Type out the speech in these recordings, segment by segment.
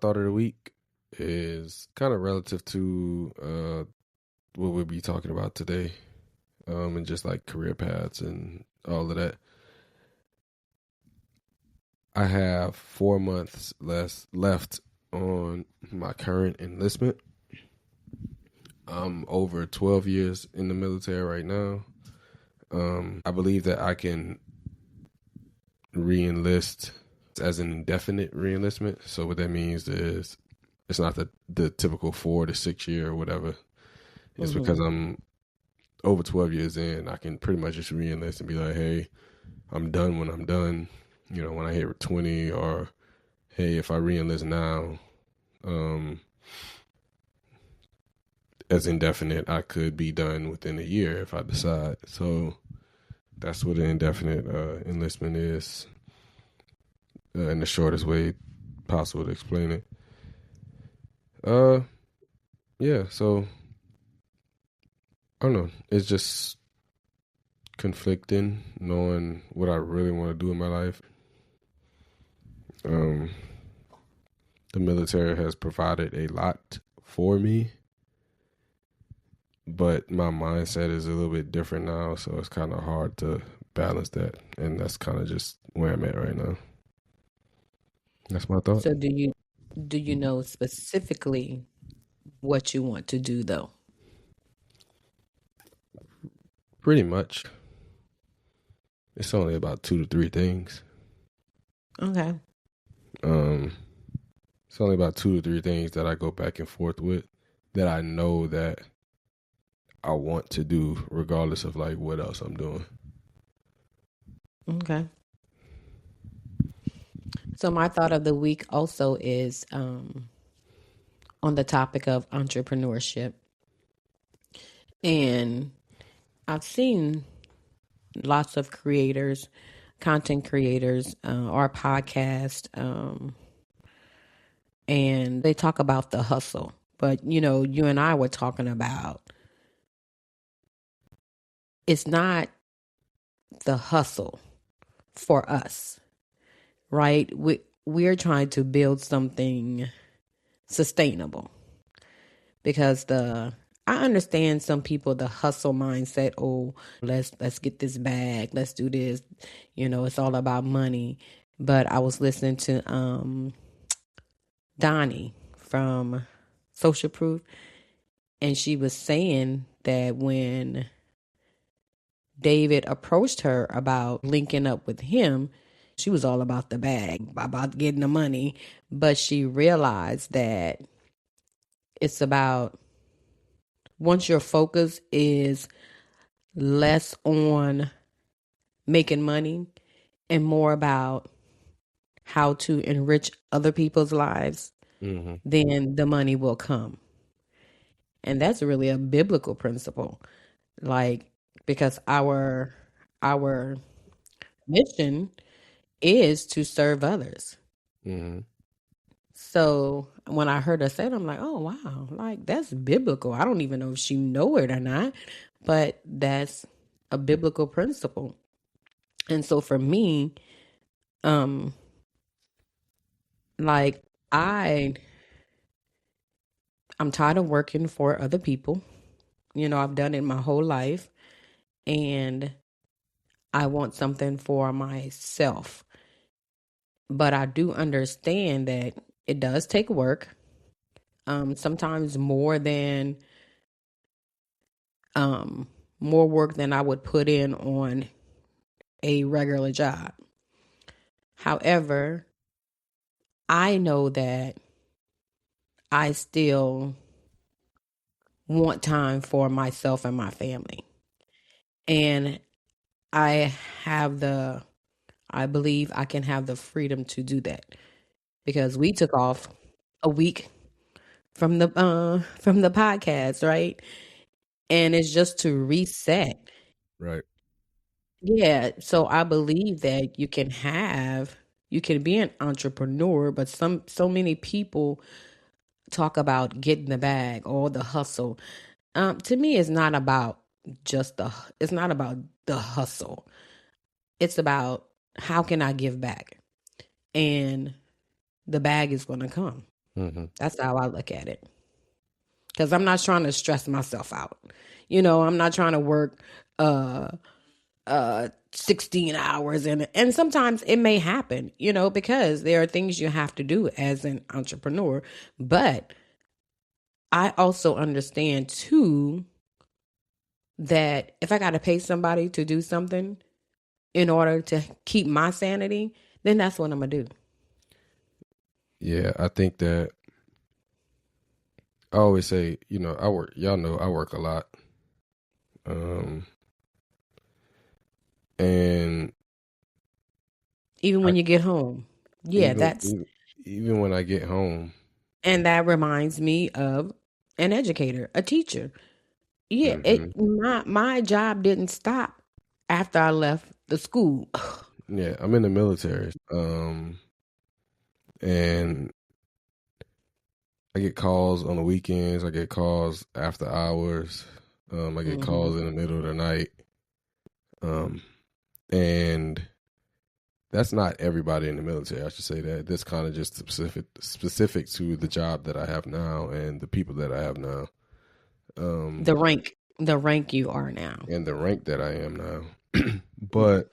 thought of the week is kind of relative to what we'll be talking about today, and just like career paths and all of that. I have 4 months left on my current enlistment. I'm over 12 years in the military right now. I believe that I can re-enlist as an indefinite re-enlistment. So what that means is it's not the typical 4 to 6 year or whatever. It's because I'm over 12 years in, I can pretty much just re-enlist and be like, hey, I'm done when I'm done. You know, when I hit 20, or hey, if I re-enlist now, as indefinite, I could be done within a year if I decide. So that's what an indefinite enlistment is, in the shortest way possible to explain it. Yeah, so I don't know. It's just conflicting, knowing what I really want to do in my life. The military has provided a lot for me, but my mindset is a little bit different now, so it's kind of hard to balance that, and that's kind of just where I'm at right now. That's my thought. So do you know specifically what you want to do though? Pretty much. It's only about 2 to 3 things. Okay. It's only about 2 to 3 things that I go back and forth with, that I know that I want to do regardless of like what else I'm doing. Okay. So my thought of the week also is on the topic of entrepreneurship. And I've seen lots of creators, content creators, our podcast, and they talk about the hustle. But, you know, you and I were talking about it's not the hustle for us, right? We're trying to build something sustainable because I understand some people, the hustle mindset, oh, let's get this bag, let's do this, you know, it's all about money. But I was listening to Donnie from Social Proof, and she was saying that when David approached her about linking up with him, she was all about the bag, about getting the money, but she realized that it's about, once your focus is less on making money and more about how to enrich other people's lives, then the money will come. And that's really a biblical principle. Like, because our mission is to serve others. So when I heard her say it, I'm like, oh wow, like that's biblical. I don't even know if she know it or not, but that's a biblical principle. And so for me, like I'm tired of working for other people. You know, I've done it my whole life, and I want something for myself. But I do understand that it does take work. Sometimes more work than I would put in on a regular job. However, I know that I still want time for myself and my family. And I I believe I can have the freedom to do that, because we took off a week from the podcast, right? And it's just to reset. Right. Yeah, so I believe that you can be an entrepreneur, but so many people talk about getting the bag or the hustle. To me, it's not about it's not about the hustle. It's about how can I give back, and the bag is going to come. Mm-hmm. That's how I look at it. Because I'm not trying to stress myself out. I'm not trying to work uh 16 hours, and sometimes it may happen, because there are things you have to do as an entrepreneur. But I also understand too that if I got to pay somebody to do something in order to keep my sanity, then that's what I'm gonna do. Yeah, I think that I always say, I work. Y'all know I work a lot, um, and Even I when you get home. Yeah, even that's even, even when I get home. and that reminds me of an educator, a teacher. Yeah, Hmm. my job didn't stop after I left the school. Yeah, I'm in the military, and I get calls on the weekends. I get calls after hours. I get Hmm. calls in the middle of the night, um, and that's not everybody in the military. I should say that. That's kind of just specific to the job that I have now and the people that I have now, The um, rank you are now. and the rank that I am now. But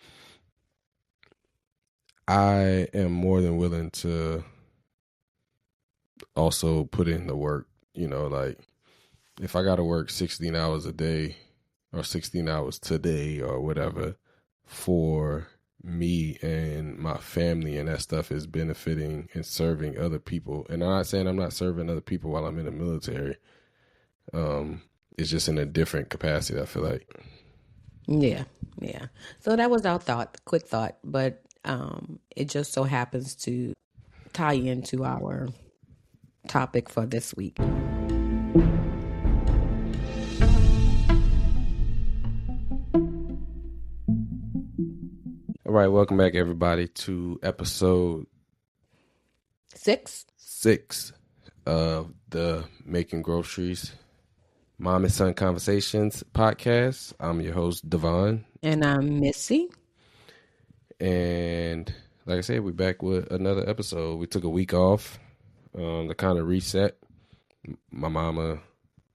I am more than willing to also put in the work. Like if I got to work 16 hours a day or 16 hours today or whatever for me and my family, and that stuff is benefiting and serving other people. And I'm not saying I'm not serving other people while I'm in the military. Um, it's just in a different capacity, I feel like. Yeah, yeah. So that was our quick thought, but it just so happens to tie into our topic for this week. All right, welcome back, everybody, to episode 6. 6 of the Making Groceries Mom and Son Conversations podcast. I'm your host, Devon. And I'm Missy. And like I said, we're back with another episode. We took a week off to kind of reset. My mama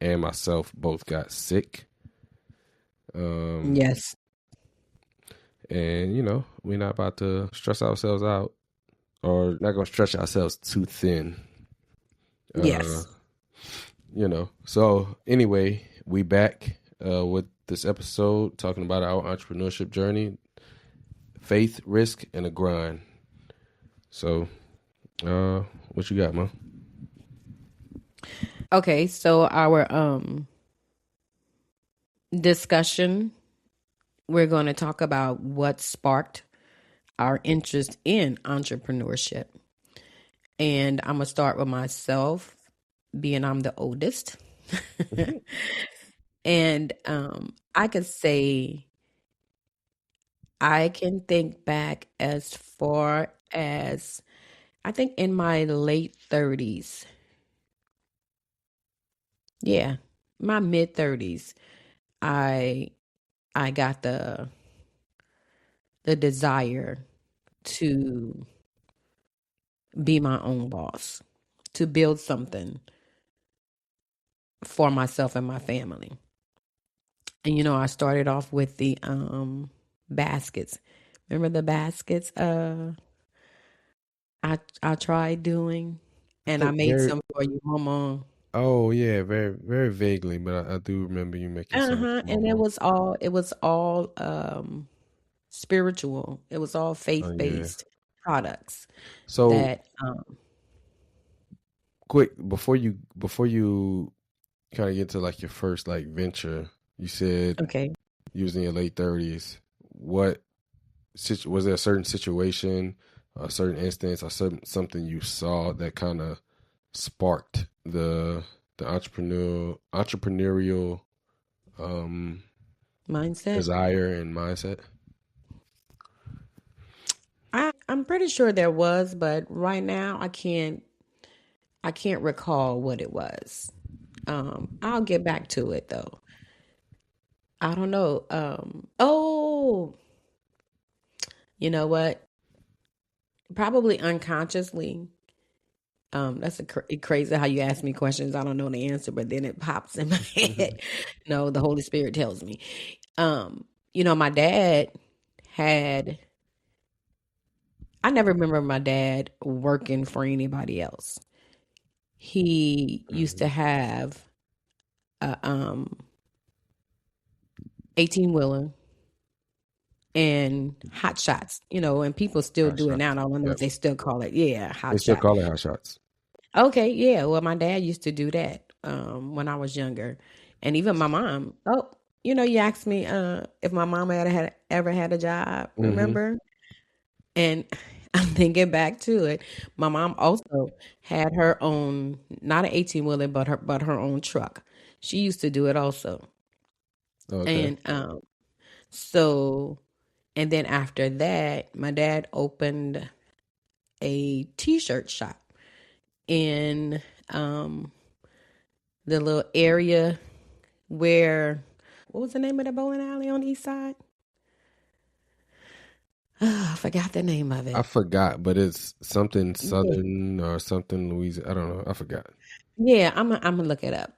and myself both got sick. Yes. And, we're not about to stress ourselves out or not going to stretch ourselves too thin. Uh, Yes. So anyway, we back with this episode talking about our entrepreneurship journey, faith, risk, and a grind. So, what you got, Mom? Okay, so our discussion, we're going to talk about what sparked our interest in entrepreneurship. And I'm going to start with myself, being I'm the oldest. And I could say I can think back as far as I think in my late 30s. Yeah, my mid 30s. I I got the desire to be my own boss, to build something for myself and my family. And I started off with the baskets. Remember the baskets I tried doing, I and I think made some for you, Mama. oh yeah, very, very vaguely, but I do remember you making some Uh-huh. for And it Mama. was all spiritual. It was all Oh yeah. faith-based products So that quick before you kind of get to like your first like venture, you said okay. you was in your late 30s. What was there a certain situation, a certain instance, or something you saw that kind of sparked the entrepreneurial um Mindset. desire and mindset? I'm pretty sure there was, but right now I can't recall what it was. I'll get back to it though. I don't know. Oh, you know what? Probably unconsciously, That's crazy how you ask me questions. I don't know the answer, but then it pops in my head. No, the Holy Spirit tells me. My dad had, I never remember my dad working for anybody else. He used to have a 18 wheeler and hot shots, and people still Hot do it now. I shots. don't know if Yep. they still call it, yeah, They hot still shot. call it hot shots. Okay, yeah. Well, my dad used to do that when I was younger, and even my mom. Oh, you asked me if my mom had ever had a job. Mm-hmm. Remember? And I'm thinking back to it. My mom also had her own, not an 18 wheeler, but her own truck. She used to do it also, Okay. and so and then after that, my dad opened a T-shirt shop in the little area where, what was the name of the bowling alley on the east side? I forgot the name of I it. forgot, but it's something Yeah, Southern or something Louisiana. I don't know. I forgot. yeah, I'm gonna look it up.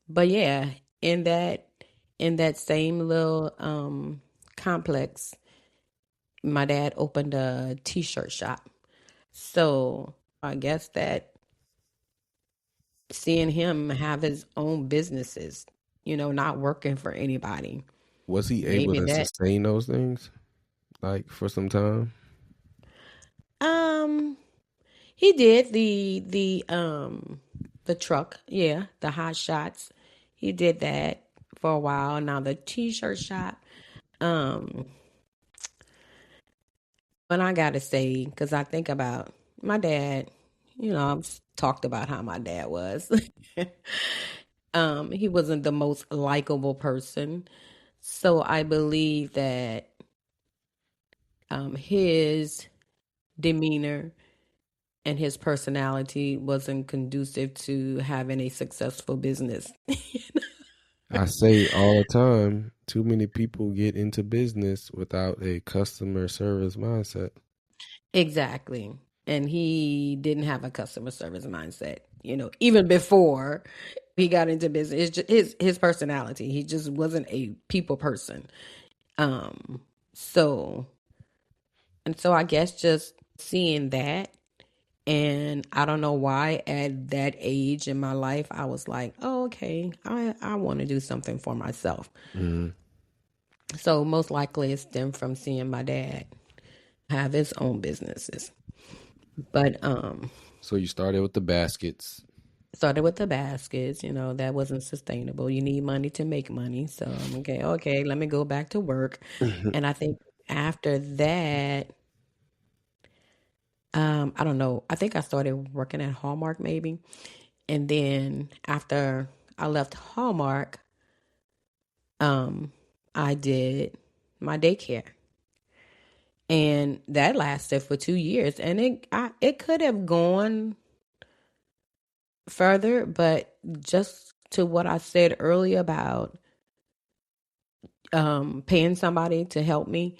But yeah, in that in that same little complex, my dad opened a t-shirt shop. So I guess that seeing him have his own businesses, not working for anybody, Was he able maybe to that. sustain those things like for some time? Um, he did the truck, yeah, the hot shots. He did that for a while. Now the t-shirt shop, um, but I gotta say, because I think about my dad, I've talked about how my dad was. He wasn't the most likable person. So I believe that his demeanor and his personality wasn't conducive to having a successful business. I say all the time, too many people get into business without a customer service mindset. Exactly. And he didn't have a customer service mindset, even before he got into business. It's just his personality. He just wasn't a people person. Um so so I guess just seeing that, and I don't know why at that age in my life I was like, "Oh, okay. I want to do something for myself." Mm. So most likely it stemmed from seeing my dad have his own businesses. But So you started with the baskets. started with the baskets, that wasn't sustainable. You need money to make money. So I'm okay, let me go back to work. And I think after that, I don't know. I think I started working at Hallmark maybe. And then after I left Hallmark, um, I did my daycare. And that lasted for 2 years. And it could have gone further, but just to what I said earlier about paying somebody to help me,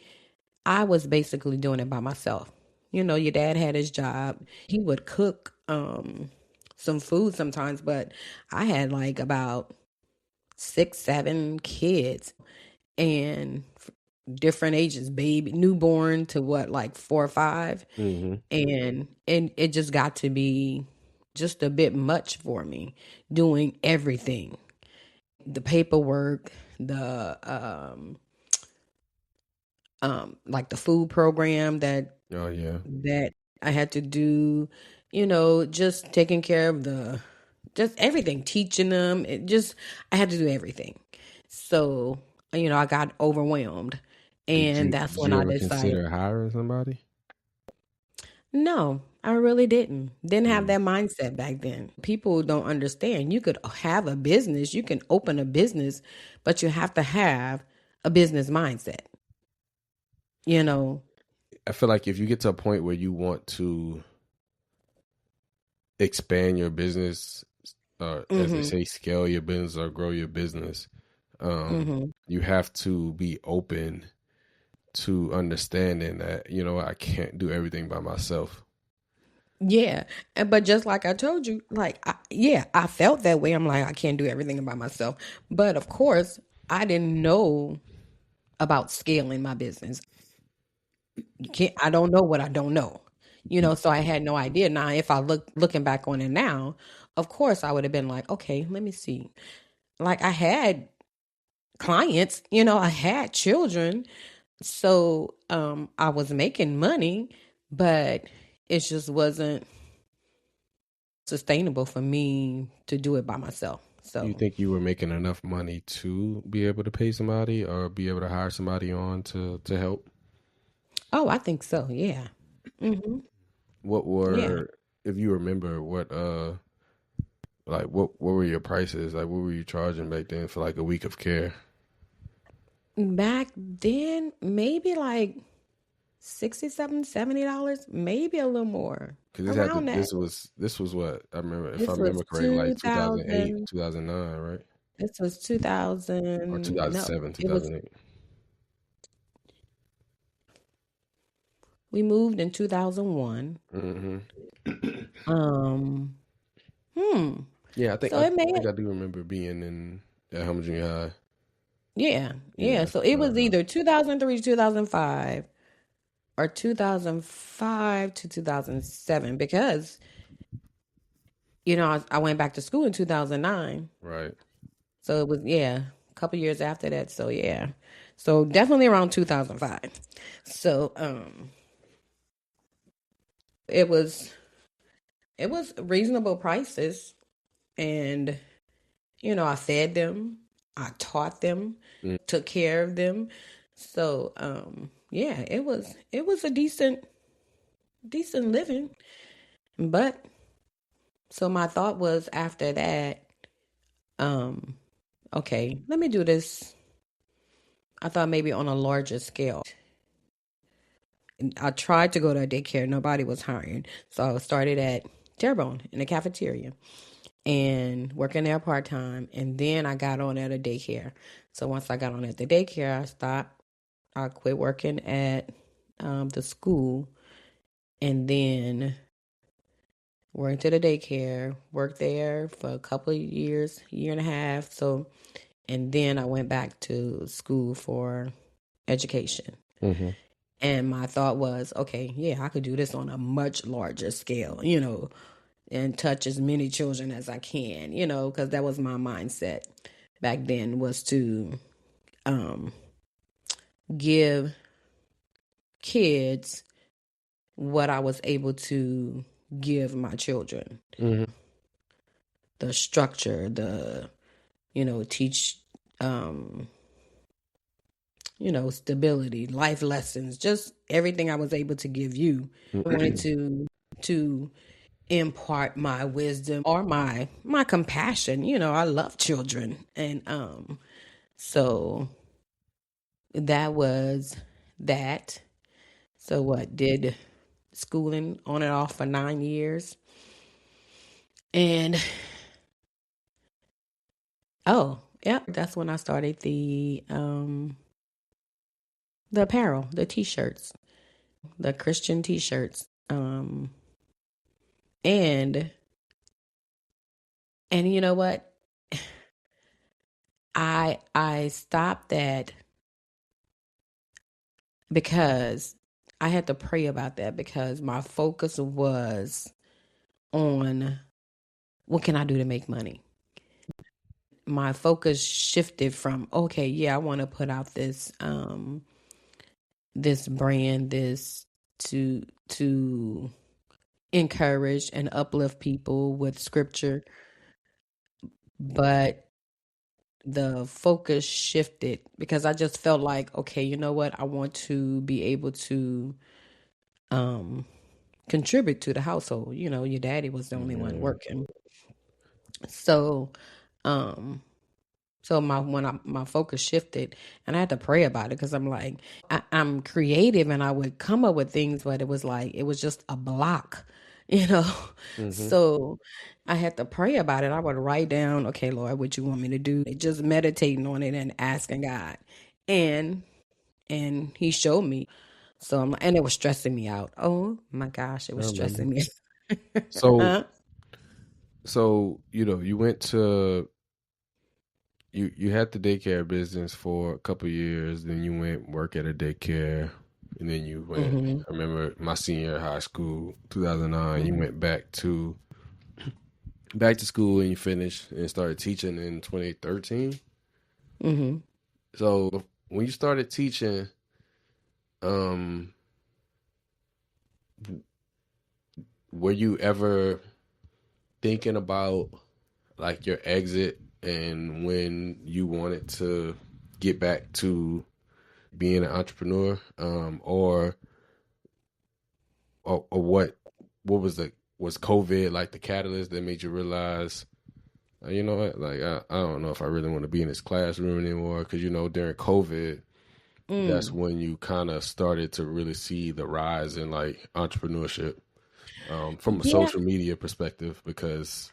I was basically doing it by myself. Your dad had his job. He would cook some food sometimes, but I had like about 6, 7 kids and different ages, baby, newborn to what, like 4 or 5. Hmm. And it just got to be just a bit much for me doing everything, the paperwork, the like the food program Oh yeah. that I had to do, just taking care of just everything, teaching them. I had to do everything. So, I got overwhelmed. Did And you that's did when you I ever decided, consider hiring somebody? no, I really didn't. Didn't have Mm. that mindset back then. People don't understand. You could have a business, you can open a business, but you have to have a business mindset, you know. I feel like if you get to a point where you want to expand your business, as they Mhm. say, scale your business or grow your business, Mhm. you have to be open to understanding that I can't do everything by myself. Yeah. But just like I told you, like, yeah, I felt that way. I'm like, I can't do everything by myself. But of course, I didn't know about scaling my business. You can't, I don't know what I don't know. So I had no idea. Now, if I looking back on it now, of course I would have been like, okay, let me see. Like I had clients, I had children. So I was making money, but it just wasn't sustainable for me to do it by myself. You So, think you were making enough money to be able to pay somebody or be able to hire somebody on to help? oh, I think so. Yeah. Hmm. What Yeah. were, if you remember, what were your prices? Like, what were you charging back then for like a week of care? Back then, maybe like 67, $70, maybe a little more Because this had to, around that. this was what I remember, if I This was remember correctly, like 2008, 2000. 2009, right? This was Or 2000. No, 2007, it was, 2008. we moved in 2001. Mm-hmm. Um, hmm. Yeah, So it may, I think I do remember being in at Home Junior High. yeah, yeah. Yeah. So it was either 2003 to 2005 or 2005 to 2007 because, I went back to school in 2009. Right. So it was, yeah, a couple years after that. So yeah. So definitely around 2005. So it was reasonable prices, and I fed them, I taught them, Mm. took care of them. So yeah, it was a decent living. But so my thought was after that, um okay, let me do this. I thought maybe on a larger scale. And I tried to go to a daycare. Nobody was hiring. So I started at Terrebonne in the cafeteria and working there part time. And then I got on at a daycare. So once I got on at the daycare, I quit working at the school and then went to the daycare, worked there for a couple of years, year and a half. So, and then I went back to school for education. Mm-hmm. And my thought was, okay, yeah, I could do this on a much larger scale, and touch as many children as I can, because that was my mindset back then was to um, give kids what I was able to give my children. Mm-hmm. The structure, teach, um, stability, life lessons, just everything I was able to give you. I wanted to impart my wisdom or my compassion. I love children. And so that was that. So what did schooling on and off for 9 years. And oh, yeah, that's when I started the apparel, the t-shirts, the Christian t-shirts. And you know what? I stopped that because I had to pray about that because my focus was on what can I do to make money. My focus shifted from okay, yeah, I want to put out this brand, this to encourage and uplift people with scripture, but the focus shifted because I just felt like, okay, you know what? I want to be able to um contribute to the household. Your daddy was the only one Yeah. working. So um so my focus shifted and I had to pray about it because I'm like I'm creative and I would come up with things, but it was just a block, you know. Mm-hmm. So I had to pray about it. I would write down, okay, Lord, what you want me to do? Just meditating on it and asking God. And he showed me. So and it was stressing me out. Oh my gosh, it I was remember. stressing me. So Huh? you went to you had the daycare business for a couple years, then you went work at a daycare, and then you went. Hmm. I remember my senior year of high school, 2009. You Hmm. went back to school and you finished and started teaching in 2013. Hmm. So when you started teaching, um, were you ever thinking about like your exit and when you wanted to get back to being an entrepreneur, or what was COVID like the catalyst that made you realize, you know what, like I don't know if I really want to be in this classroom anymore, because during COVID, that's Mm. when you kind of started to really see the rise in like entrepreneurship, from a Yeah, social media perspective, because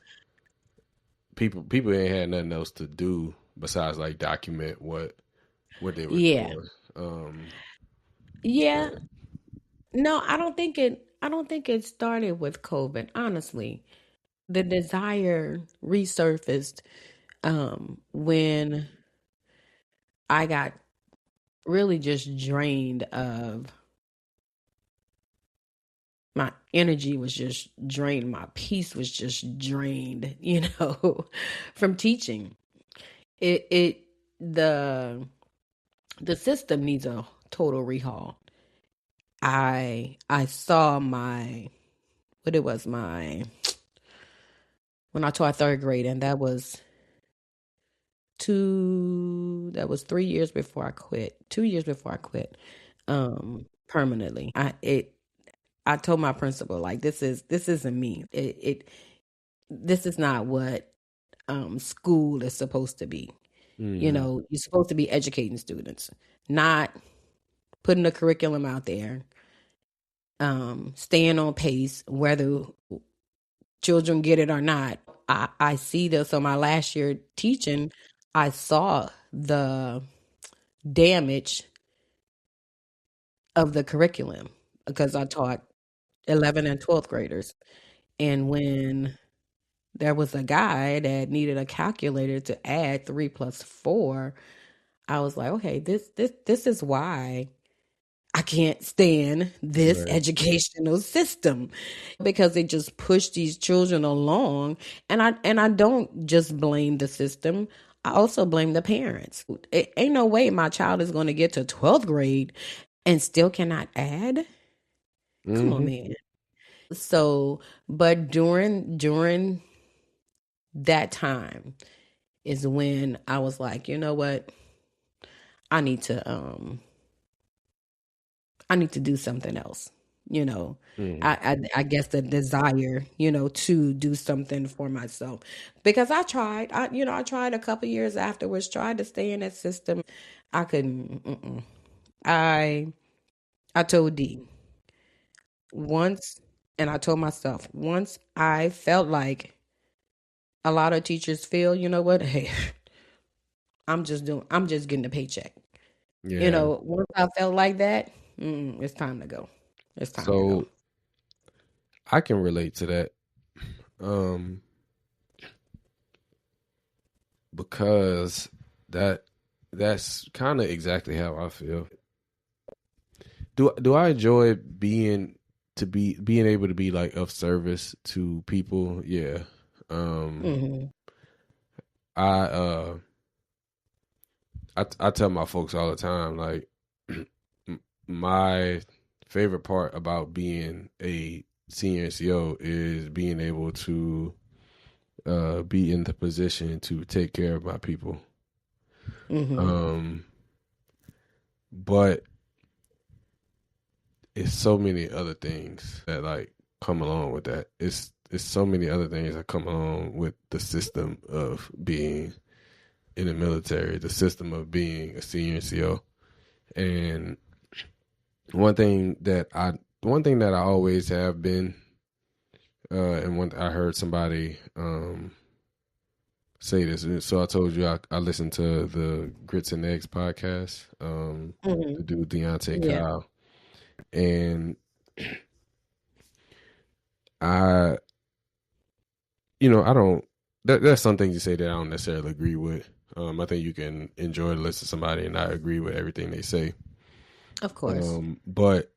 people ain't had nothing else to do besides like document what they were yeah, doing. Um, yeah. yeah. No, I don't think it. I don't think it started with COVID. Honestly, the desire resurfaced when I got really just drained of my energy was just drained, my peace was just drained, from teaching. It the the system needs a total rehaul. I saw my what it was my when I taught third grade, and that was 3 years before I quit. 2 years before I quit, permanently. I told my principal, like, this isn't me. This is not what school is supposed to be. Hmm. You're supposed to be educating students, not putting the curriculum out there, staying on pace, whether children get it or not. I see this on my last year teaching. I saw the damage of the curriculum because I taught 11th and 12th graders. And when there was a guy that needed a calculator to add 3 plus 4, I was like, okay, this is why I can't stand this Right. educational system, because they just push these children along. And I don't just blame the system. I also blame the parents. It ain't no way my child is going to get to 12th grade and still cannot add. Come on, Hmm. man. So, but during that time is when I was like, you know what? I need to I need to do something else. You know, Hmm. I guess the desire, to do something for myself, because I tried. I tried a couple years afterwards, tried to stay in that system. I couldn't. Mm-mm. I I told D once, and I told myself once I felt like a lot of teachers feel, you know what? Hey, I'm just getting a paycheck. Yeah. Once I felt like that, it's time to go. It's time to go. So I can relate to that, um, because that that's kind of exactly how I feel. Do I enjoy being able to be like of service to people? Yeah. Um, Hmm. I I tell my folks all the time, like, my favorite part about being a senior NCO is being able to be in the position to take care of my people. Hmm. Um, but it's so many other things that like come along with that. It's so many other things that come along with the system of being in the military, the system of being a senior NCO. And one thing that I always have been, and when I heard somebody say this, so I told you I listened to the Grits and Eggs podcast, Hmm. the dude Deontay Yeah. Kyle, and I, I don't. There's some things you say that I don't necessarily agree with. I think you can enjoy to listen to somebody and not agree with everything they say. Of course. But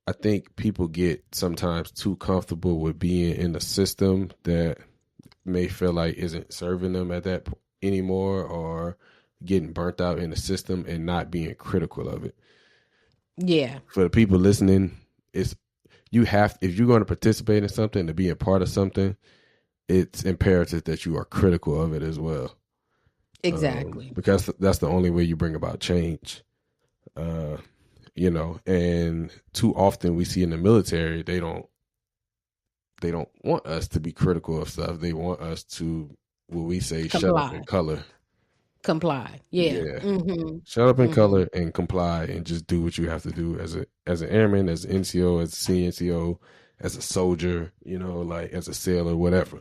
I think people get sometimes too comfortable with being in a system that may feel like isn't serving them at that anymore, or getting burnt out in the system and not being critical of it. Yeah. For the people listening, it's if you're going to participate in something, to be a part of something, it's imperative that you are critical of it as well. Exactly. Because that's the only way you bring about change. And too often we see in the military, they don't want us to be critical of stuff. They want us to, what we say, shut up Comply. and color. Comply. Yeah. Yeah. Mm-hmm. Shut up and Mm-hmm. color and comply and just do what you have to do as an airman, as an NCO, as a CNCO, as a soldier, like as a sailor, whatever.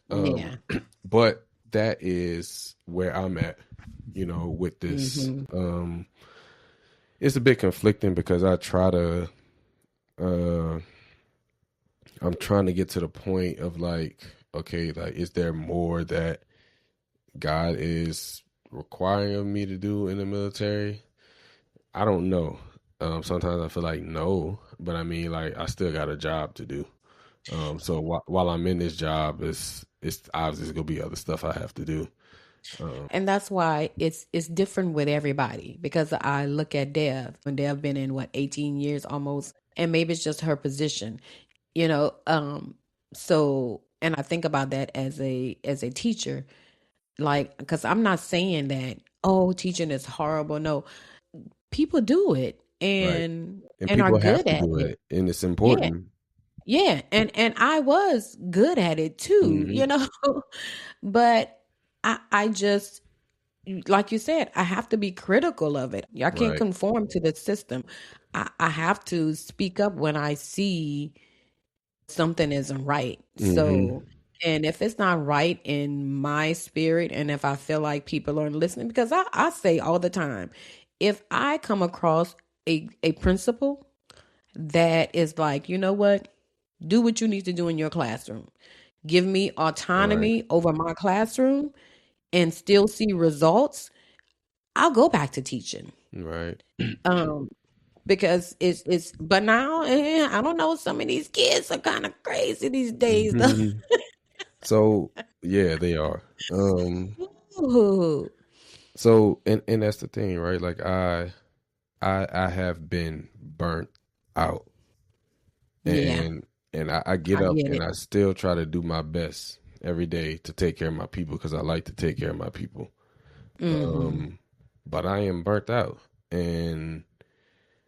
Yeah. But that is where I'm at, with this. Mm-hmm. It's a bit conflicting because I'm trying to get to the point of like, okay, like, is there more that God is requiring of me to do in the military? I don't know. Sometimes I feel like no, but I mean, like, I still got a job to do. So while I'm in this job, it's obviously gonna be other stuff I have to do. And that's why it's different with everybody, because I look at Dev, and Dev been in what, 18 years almost, and maybe it's just her position, you know. So, and I think about that as a teacher, like, because I'm not saying that, oh, teaching is horrible. No, people do it Right. And and are people have good to at do it. it, and it's Yeah. important. Yeah, and I was good at it too, Hmm. but I just, like you said, I have to be critical of it. I can't Right. conform to the system. I have to speak up when I see something isn't right. Hmm. So, and if it's not right in my spirit, and if I feel like people aren't listening, because I say all the time, if I come across a principal that is like, you know what, do what you need to do in your classroom, give me Right. autonomy over my classroom, and still see results, I'll go back to teaching. Right. Um, because it's but now, I don't know, some of these kids are kind of crazy these days though. Hmm. So yeah, they are. Ooh. So and that's the thing, right? Like I have been burnt out, Yeah, and I get I up get and it. I still try to do my best every day to take care of my people because I like to take care of my people. Mm-hmm. But I am burnt out, and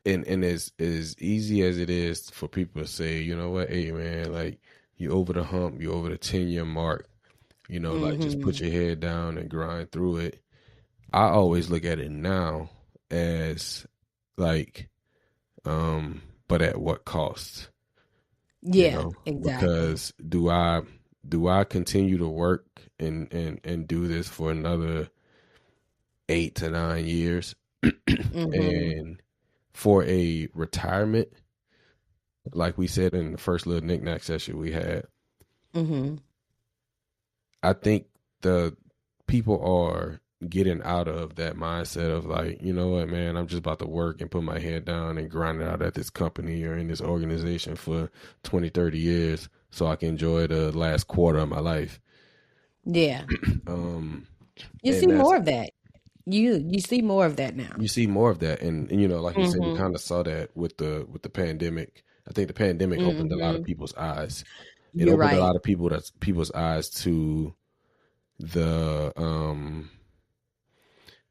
and as easy as it is for people to say, you know what, hey man, like, you over the hump, you over the 10-year mark, like, just Mm-hmm. put your head down and grind through it. I always look at it now as like, but at what cost? Yeah, exactly. Because do I continue to work and do this for another 8 to 9 years, Mm-hmm. and for a retirement, like we said in the first little knick-knack session we had, Mm-hmm. I think the people are getting out of that mindset of like, you know what, man, I'm just about to work and put my head down and grind it out at this company or in this organization for 20, 30 years so I can enjoy the last quarter of my life. Yeah. Um, You and see that's more of that. You see more of that now. You see more of that, and like you said, we Mm-hmm. kind of saw that with the pandemic. I think the pandemic opened a lot of Mm-hmm. people's eyes. It You're opened a right. lot of people's eyes to the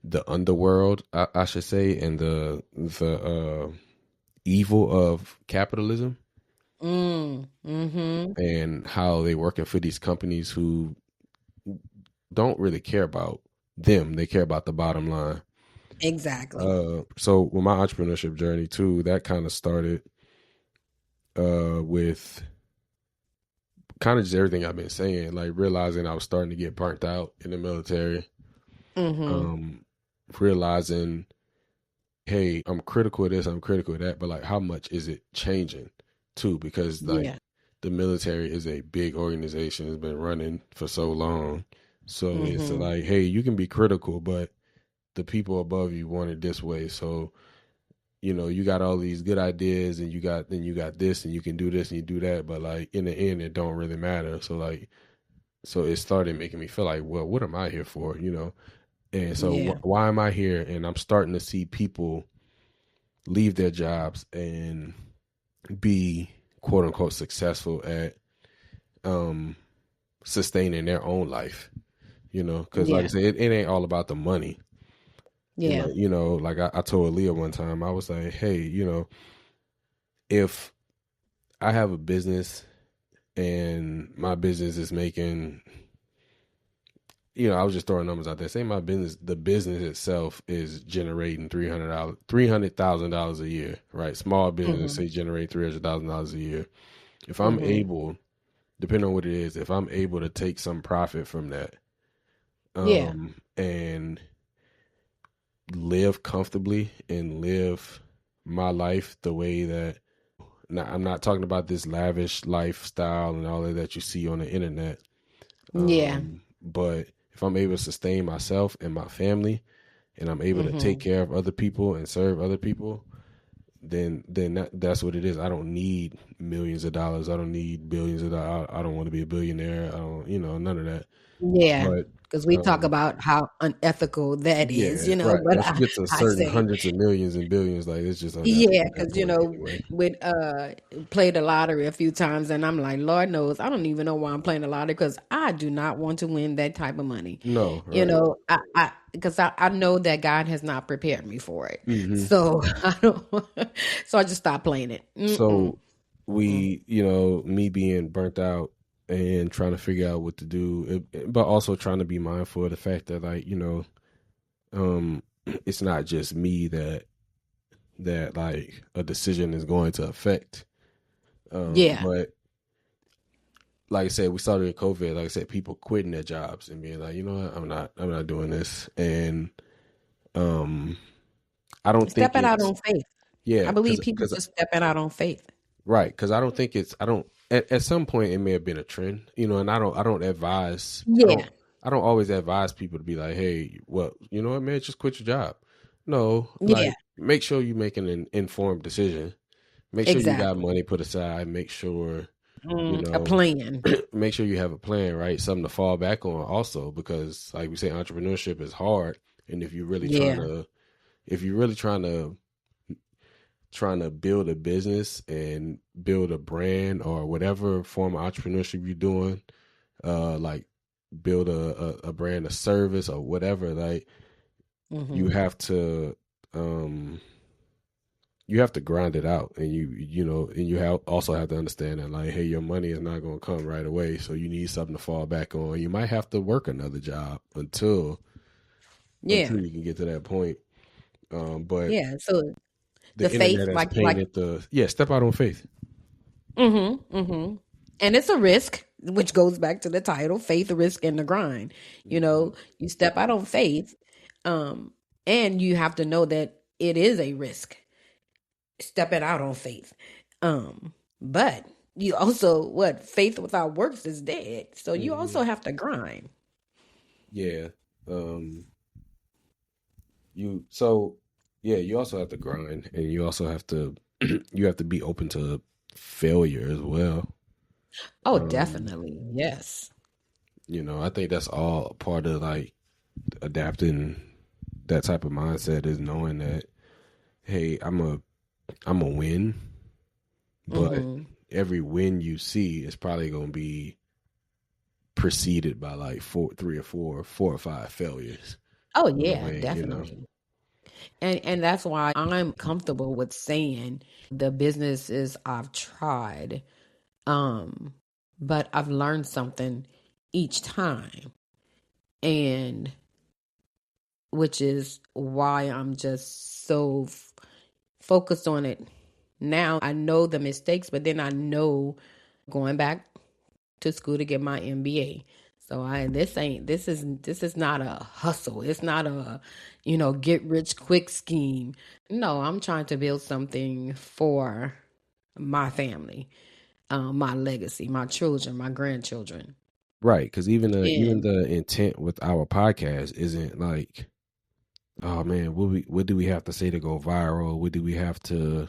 the underworld, I should say, and the evil of capitalism, Mm-hmm. and how they working for these companies who don't really care about them. They care about the bottom line. Exactly. So with my entrepreneurship journey too, that kind of started with kind of just everything I've been saying, like realizing I was starting to get burnt out in the military, Mm-hmm. um, realizing, hey, I'm critical of this, I'm critical of that, but like, how much is it changing too, because like Yeah. the military is a big organization. It's been running for so long. So it's Mm-hmm. like, hey, you can be critical, but the people above you want it this way. So, you got all these good ideas and you got this and you can do this and you do that, but like in the end it don't really matter. So like so it started making me feel like, well, what am I here for? And so Yeah. why am I here? And I'm starting to see people leave their jobs and be quote unquote successful at um sustaining their own life, because like I Yeah. said, it ain't all about the money. And Yeah. like I told Leah one time, I was like, hey, if I have a business and my business is making, I was just throwing numbers out there. Say the business itself is generating $300,000 a year, right? Small business, Mm-hmm. say generate $300,000 a year. If I'm Mm-hmm. able, depending on what it is, if I'm able to take some profit from that, Yeah. and live comfortably and live my life the way that, now, I'm not talking about this lavish lifestyle and all of that you see on the internet. Yeah. But if I'm able to sustain myself and my family, and I'm able to take Mm-hmm. care of other people and serve other people, then that's what it is. I don't need millions of dollars. I don't need billions of dollars. I don't want to be a billionaire. I don't, none of that. Yeah. But Because we talk um, about how unethical that is, yeah, right. but Once you get to I certain say, hundreds of millions and billions, like it's just yeah, unethical at that because point anyway. with played the lottery a few times, and I'm like, Lord knows, I don't even know why I'm playing the lottery because I do not want to win that type of money. No, right. I because I know that God has not prepared me for it, Hmm. so I don't. So I just stopped playing it. Mm-mm. So me being burnt out and trying to figure out what to do, but also trying to be mindful of the fact that like, um, it's not just me that like a decision is going to affect. Yeah, But like I said, we started in COVID. Like I said, people quitting their jobs and being like, you know what, I'm not doing this. And um, I don't think stepping out it's on faith. yeah, I believe people because just stepping out on faith. right, because I don't think it's I don't at some point it may have been a trend, and I don't advise Yeah, I don't always advise people to be like, hey, well, you know what, man, just quit your job. No, yeah, like make sure you make an informed decision. Make sure you got exactly. money put aside. You A know, plan. make sure you have a plan, right? Something to fall back on also, because like we say, entrepreneurship is hard. And Yeah. if you're really trying to build a business and build a brand or whatever form of entrepreneurship you're doing, like build a brand, a service or whatever, like you Hmm. have to um you have to grind it out, and also have to understand that like, hey, your money is not going to come right away, so you need something to fall back on. You might have to work another job Yeah. until you can get to that point. But Yeah. So the the faith, internet has like, painted step out on faith. mm-hmm. And it's a risk, which goes back to the title, faith, risk, and the grind. Mhm. You step out on faith, um, and you have to know that it is a risk stepping out on faith. But you also what faith without works is dead. So you Mhm. also have to grind. Yeah. Um, you so yeah, you also have to grind, and you also have to you have to be open to failure as well. Oh, Um, definitely. Yes. I think that's all part of like adapting that type of mindset, is knowing that, hey, I'm a win, but Mm-hmm. every win you see is probably gonna be preceded by like four or five failures Oh on the yeah, way. definitely. And that's why I'm comfortable with saying the businesses I've tried, um, but I've learned something each time, and which is why I'm just so focused on it now. I know the mistakes, but then I know going back to school to get my MBA. So this is not a hustle. It's not a, get rich quick scheme. No, I'm trying to build something for my family, my legacy, my children, my grandchildren. Right, because even And the intent with our podcast isn't like, oh man, what do we have to say to go viral? What do we have to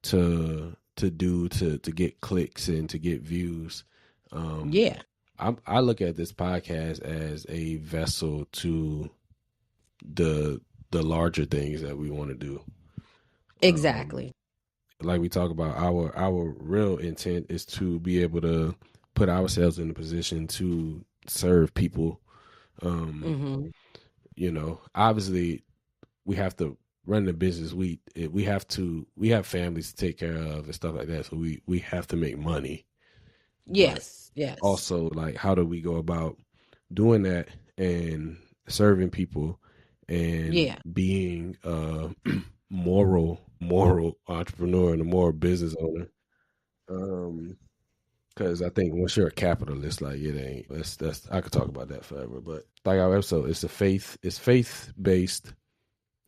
do to get clicks and to get views? Um, yeah, I look at this podcast as a vessel to the the larger things that we want to do. Um, exactly. like we talk about, our real intent is to be able to put ourselves in a position to serve people. Um, Hmm. Obviously we have to run the business. We have families to take care of and stuff like that. So we have to make money, but Yes, yes, also like how do we go about doing that and serving people and yeah, being a moral entrepreneur and a moral business owner. Because I think once you're a capitalist, like it ain't. That's I could talk about that forever. But like our episode, it's faith based.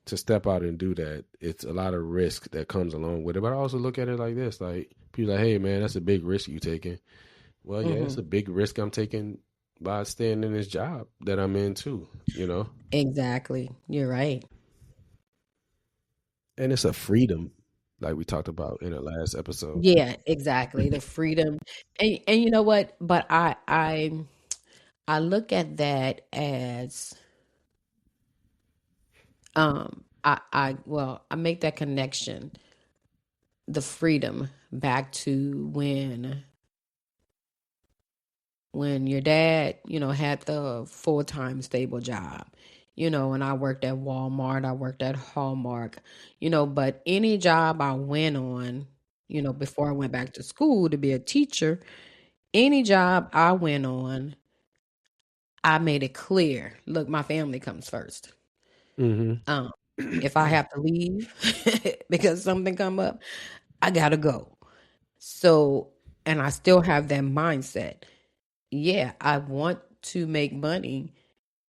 To step out and do that, it's a lot of risk that comes along with it. But I also look at it like this: like people like, hey man, that's a big risk you taking. Well, yeah, it's hmm, a big risk I'm taking by staying in this job that I'm in too. exactly. You're right. And it's a freedom, like we talked about in the last episode. Yeah, exactly. The freedom, and you know what? But I look at that as I make that connection, the freedom back to when your dad, had the full-time stable job, and I worked at Walmart, I worked at Hallmark, but any job I went on, before I went back to school to be a teacher, any job I went on, I made it clear, look, my family comes first. Mm-hmm. Um, if I have to leave because something come up, I gotta go. So, and I still have that mindset. Yeah, I want to make money,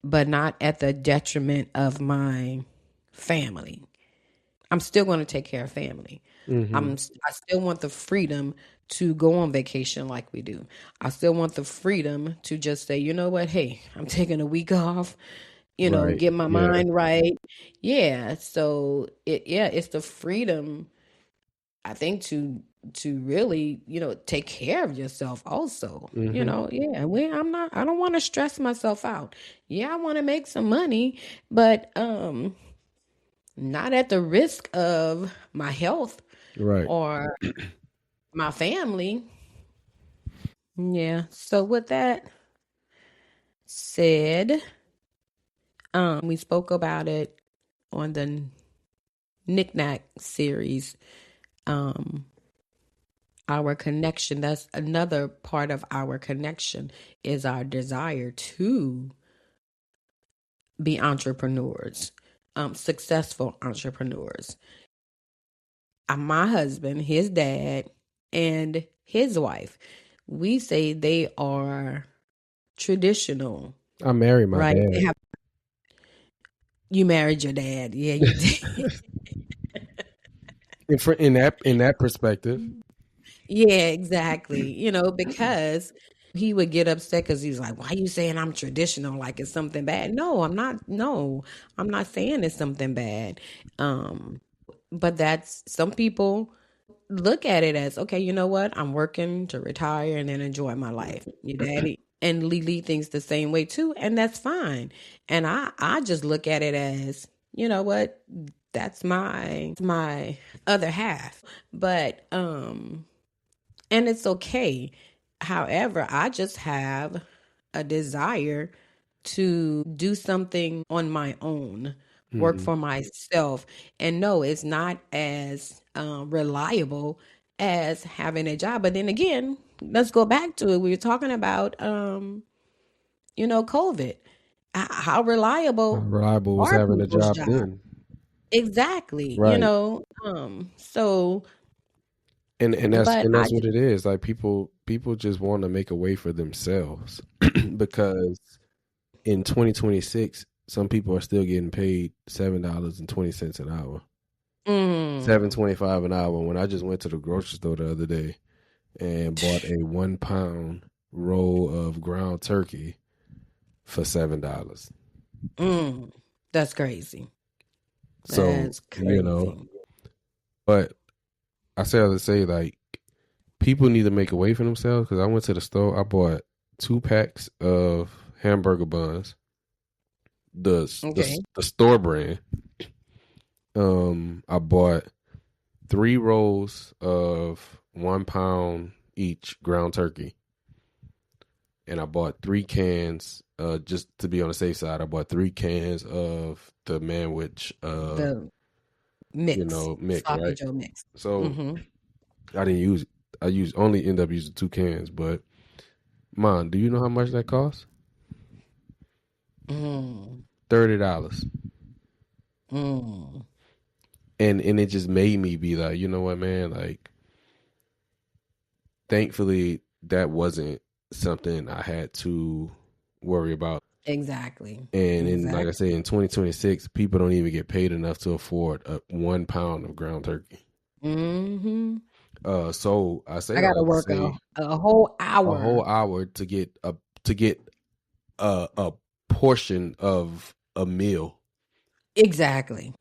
but not at the detriment of my family. I'm still going to take care of family. Mm-hmm. I still want the freedom to go on vacation like we do. I still want the freedom to just say, you know what, hey, I'm taking a week off, Right. get my Yeah. mind right. Yeah, so it's the freedom, I think, to really, take care of yourself also. Mm-hmm. Yeah, I don't want to stress myself out. Yeah, I want to make some money, but not at the risk of my health Right. or my family. Yeah. So with that said, we spoke about it on the knickknack series. Um, our connection, that's another part of our connection, is our desire to be entrepreneurs, successful entrepreneurs. My husband, his dad, and his wife, we say they are traditional, I married my right? dad. You married your dad. Yeah, you did. In that perspective. Yeah, exactly. Because he would get upset because he's like, "Why you saying I'm traditional? Like it's something bad?" No, I'm not. No, I'm not saying it's something bad. But that's, some people look at it as, okay, you know what? I'm working to retire and then enjoy my life. Your daddy and Lily thinks the same way too, and that's fine. And I just look at it as, you know what? That's my other half. But and it's okay. However, I just have a desire to do something on my own, work Mm-hmm. for myself. And no, it's not as reliable as having a job. But then again, let's go back to it. We were talking about, COVID. How How reliable reliable was are having a people's job jobs? then? Exactly. Right. So, And that's but and that's what it is. Like people just want to make a way for themselves because in 2026, some people are still getting paid $7.20 an hour. Mm. $7.25 an hour. When I just went to the grocery store the other day and bought a 1 pound roll of ground turkey for $7. Mm. That's crazy. So, That's you know, crazy. but I say all to say, like, people need to make a way for themselves because I went to the store, I bought 2 packs of hamburger buns, Okay. the store brand. I bought 3 rolls of 1 pound each ground turkey, and I bought 3 cans. Just to be on the safe side, I bought 3 cans of the manwich, The mix. mix. Sloppy Right. Joe mix. So Mm-hmm. I didn't use. I used only end up using 2 cans. But man, do you know how much that costs? Mm. $30. Mm. And it just made me be like, you know what, man? Like, thankfully, that wasn't something I had to worry about. Exactly. And in, like I Exactly. say, in 2026, people don't even get paid enough to afford 1 pound of ground turkey. Mm-hmm. So I say I all gotta that to work say a whole a whole hour. hour to get a portion of a meal. Exactly.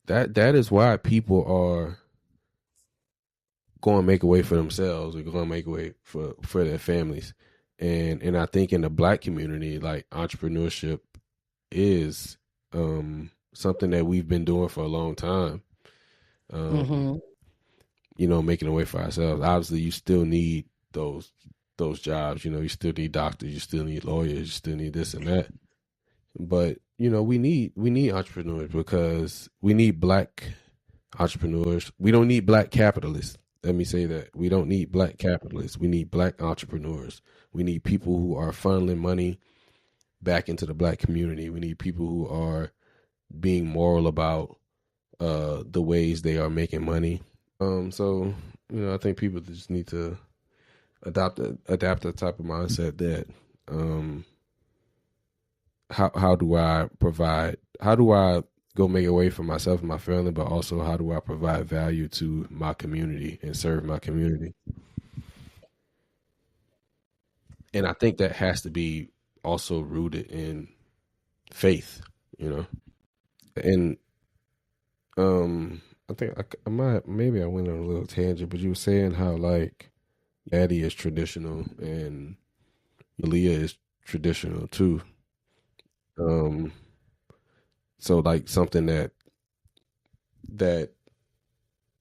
That is why people are going to make a way for themselves. Or going to make a way for their families. And I think in the Black community, like, entrepreneurship is something that we've been doing for a long time. Um, Mm-hmm. Making a way for ourselves. Obviously, you still need those jobs. You still need doctors. You still need lawyers. You still need this and that. But we need entrepreneurs because we need Black entrepreneurs. We don't need Black capitalists. Let me say that. We don't need Black capitalists. We need Black entrepreneurs. We need people who are funneling money back into the Black community. We need people who are being moral about the ways they are making money. So I think people just need to adapt the type of mindset that um, how do I provide? How do I go make a way for myself and my family, but also how do I provide value to my community and serve my community? And I think that has to be also rooted in faith, you know. And I think I might maybe I went on a little tangent, but you were saying how, like, Daddy is traditional and Leah is traditional too. Um, so, like, something that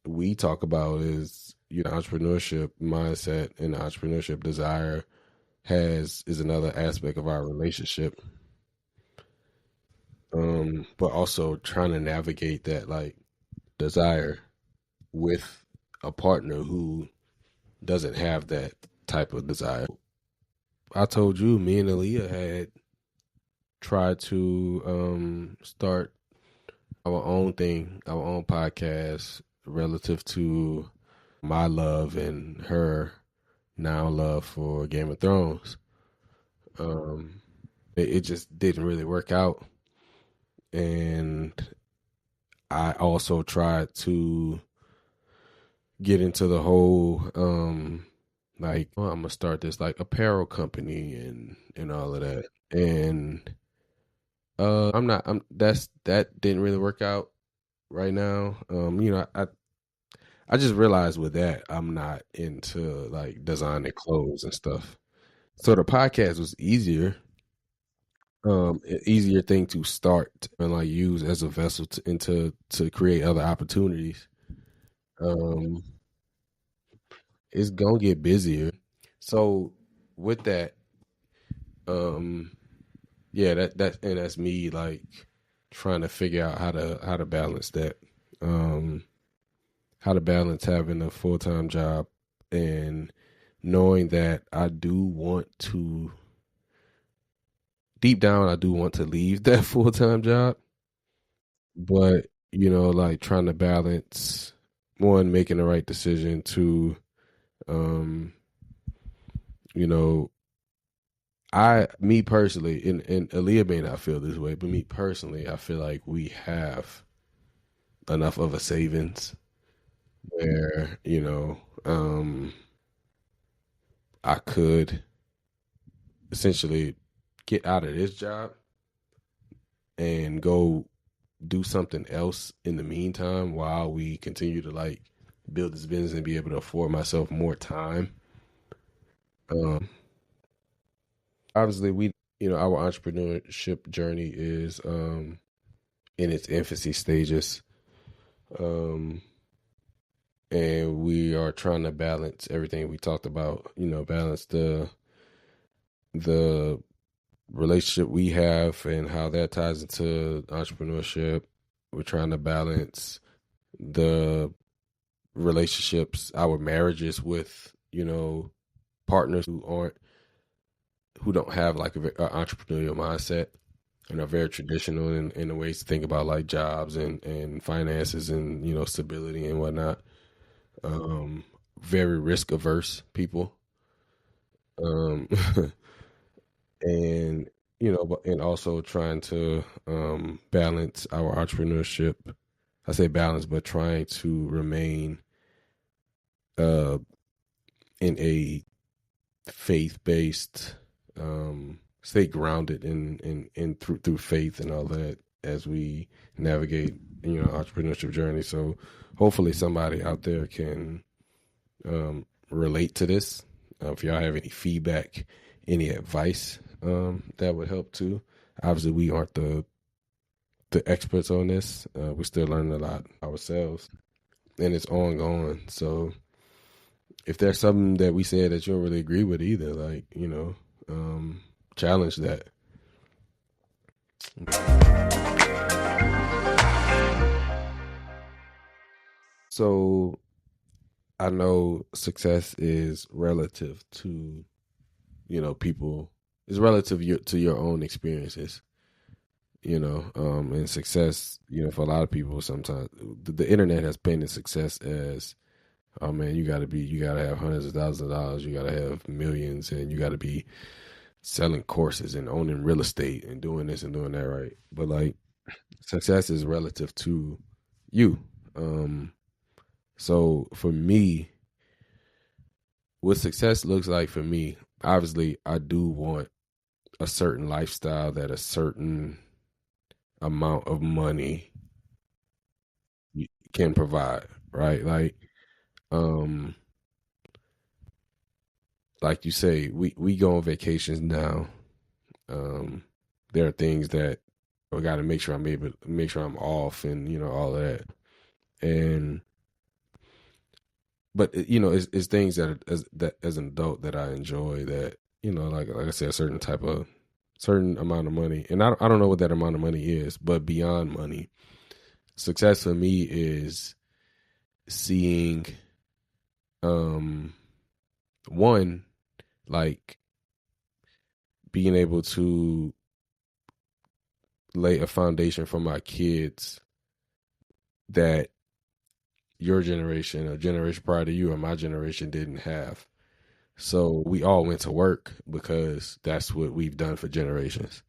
we talk about is entrepreneurship mindset and the entrepreneurship desire is another aspect of our relationship. But also trying to navigate that, like, desire with a partner who doesn't have that type of desire. I told you, me and Aaliyah had tried to start our own thing, our own podcast relative to my love and her now love for Game of Thrones. Um, it just didn't really work out, and I also tried to get into the whole like, oh, I'm gonna start this, like, apparel company and all of that, and I'm not. That didn't really work out right now. I just realized with that I'm not into, like, designing clothes and stuff. So the podcast was easier thing to start and, like, use as a vessel to create other opportunities. Um, it's gonna get busier. So with that, um, yeah, that's me, like, trying to figure out how to balance that. Um, how to balance having a full time job and knowing that deep down, I do want to leave that full time job, but like, trying to balance, one, making the right decision, two, um, you know, me personally, and Aaliyah may not feel this way, but me personally, I feel like we have enough of a savings where, I could essentially get out of this job and go do something else in the meantime while we continue to like build this business and be able to afford myself more time. Obviously, our entrepreneurship journey is in its infancy stages. Um, and we are trying to balance everything we talked about, balance the relationship we have and how that ties into entrepreneurship. We're trying to balance the relationships, our marriages with, partners who don't have like an entrepreneurial mindset and are very traditional in the ways to think about like jobs and finances and, stability and whatnot. Very risk averse people. Um, and and also trying to balance our entrepreneurship. I say balance, but trying to remain uh in a faith based, stay grounded in through faith and all that as we navigate entrepreneurship journey. So hopefully somebody out there can relate to this. If y'all have any feedback, any advice, that would help too. Obviously, we aren't the experts on this. We're still learning a lot ourselves, and it's ongoing. So, if there's something that we said that you don't really agree with either, like challenge that. So, I know success is relative to people. It's relative to your own experiences. And success, for a lot of people, sometimes the internet has painted success as, oh man, you gotta have hundreds of thousands of dollars, you gotta have millions, and you gotta be selling courses and owning real estate and doing this and doing that, right? But like, success is relative to you. So for me, what success looks like for me, obviously, I do want a certain lifestyle that a certain amount of money can provide, right? Um, like you say, we go on vacations now. Um, there are things that I got to make sure I'm able to make sure I'm off, and all of that. And but it's things that as an adult that I enjoy. That like I said, a certain amount of money, and I don't know what that amount of money is, but beyond money, success for me is seeing one, like being able to lay a foundation for my kids that your generation, a generation prior to you, or my generation didn't have. So we all went to work because that's what we've done for generations.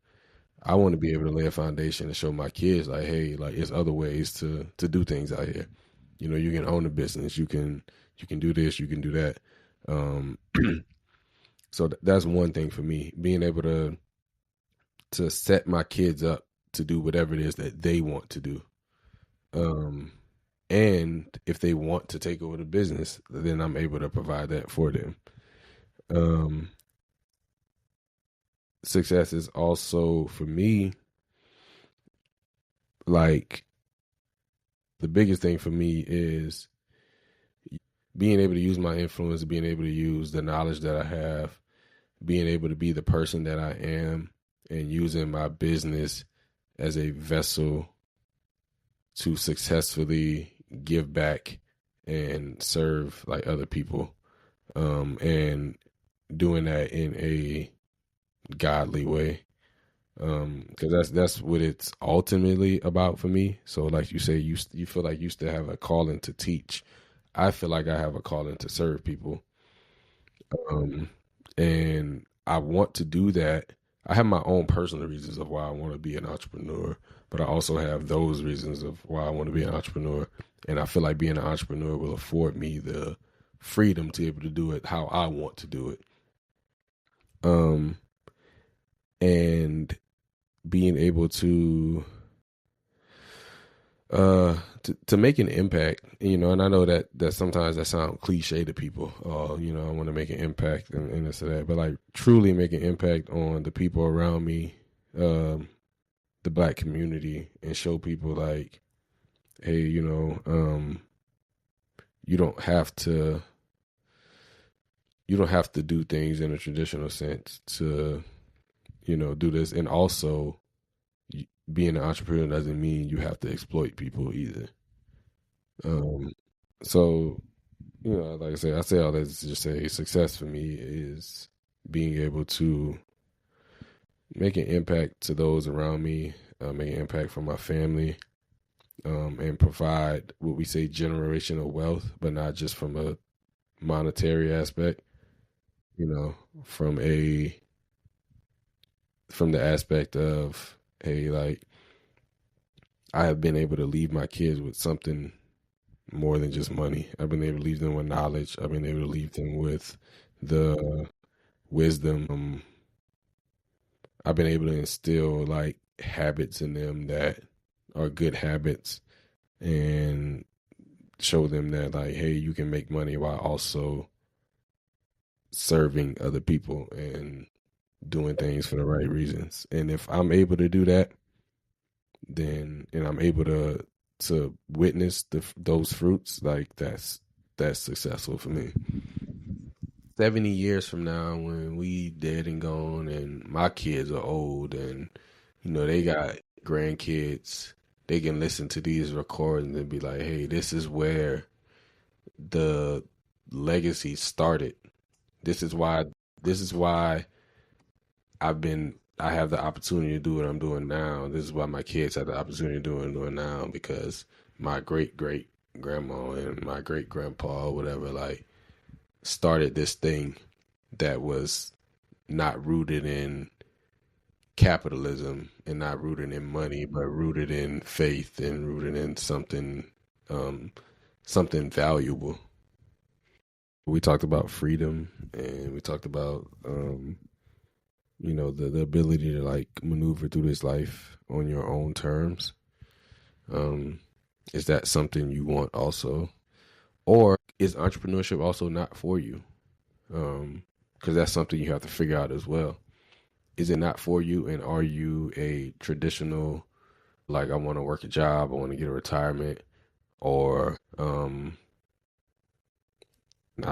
I want to be able to lay a foundation and show my kids like, hey, like it's other ways to do things out here. You can own a business, you can do this, you can do that. Um, so that's one thing for me, being able to set my kids up to do whatever it is that they want to do. Um, and if they want to take over the business, then I'm able to provide that for them. Um, Success is also for me, like the biggest thing for me is being able to use my influence, being able to use the knowledge that I have, being able to be the person that I am, and using my business as a vessel to successfully give back and serve like other people, and doing that in a godly way, because that's what it's ultimately about for me. So like you say, you feel like you still have a calling to teach. I feel like I have a calling to serve people, um, and I want to do that. I have my own personal reasons of why I want to be an entrepreneur, but I also have those reasons of why I want to be an entrepreneur. And I feel like being an entrepreneur will afford me the freedom to be able to do it how I want to do it. And being able to make an impact, and I know that sometimes that sounds cliche to people. Oh, I want to make an impact and this or that, but like truly make an impact on the people around me, the Black community, and show people like, hey, you don't have to do things in a traditional sense to do this. And also, being an entrepreneur doesn't mean you have to exploit people either. Um, so, like I say all that to just say success for me is being able to make an impact to those around me, make an impact for my family, and provide what we say generational wealth, but not just from a monetary aspect, you know, from a from the aspect of, hey, like I have been able to leave my kids with something more than just money. I've been able to leave them with knowledge. I've been able to leave them with the wisdom. I've been able to instill like habits in them that are good habits and show them that like, hey, you can make money while also serving other people and doing things for the right reasons. And if I'm able to do that, then and I'm able to witness those fruits, like that's successful for me. 70 years from now, when we dead and gone and my kids are old and they got grandkids, they can listen to these recordings and be like, hey, this is where the legacy started. This is why I have the opportunity to do what I'm doing now. This is why my kids have the opportunity to do what I'm doing now, because my great great grandma and my great grandpa or whatever like started this thing that was not rooted in capitalism and not rooted in money, but rooted in faith and rooted in um, something valuable. We talked about freedom and we talked about the ability to like maneuver through this life on your own terms. Um, is that something you want also, or is entrepreneurship also not for you? Because that's something you have to figure out as well. Is it not for you, and are you a traditional, like, I want to work a job, I want to get a retirement, or I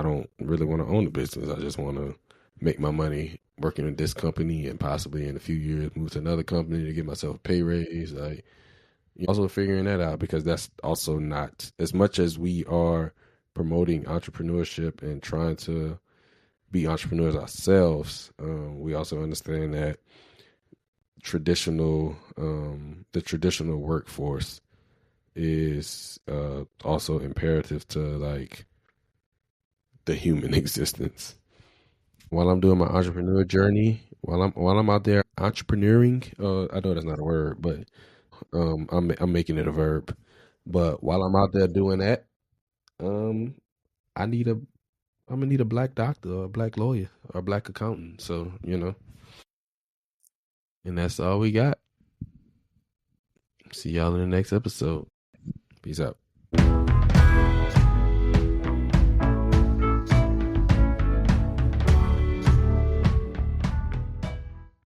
don't really want to own a business. I just want to make my money working in this company and possibly in a few years move to another company to get myself a pay raise. Like, you're also figuring that out, because that's also not, as much as we are promoting entrepreneurship and trying to be entrepreneurs ourselves, we also understand that the traditional workforce is also imperative to like the human existence. While I'm doing my entrepreneur journey, while I'm out there entrepreneuring, I know that's not a word, but I'm making it a verb. But while I'm out there doing that, um, I need a I'm gonna need a black doctor or a black lawyer or a black accountant. So and that's all we got. See y'all in the next episode. Peace out.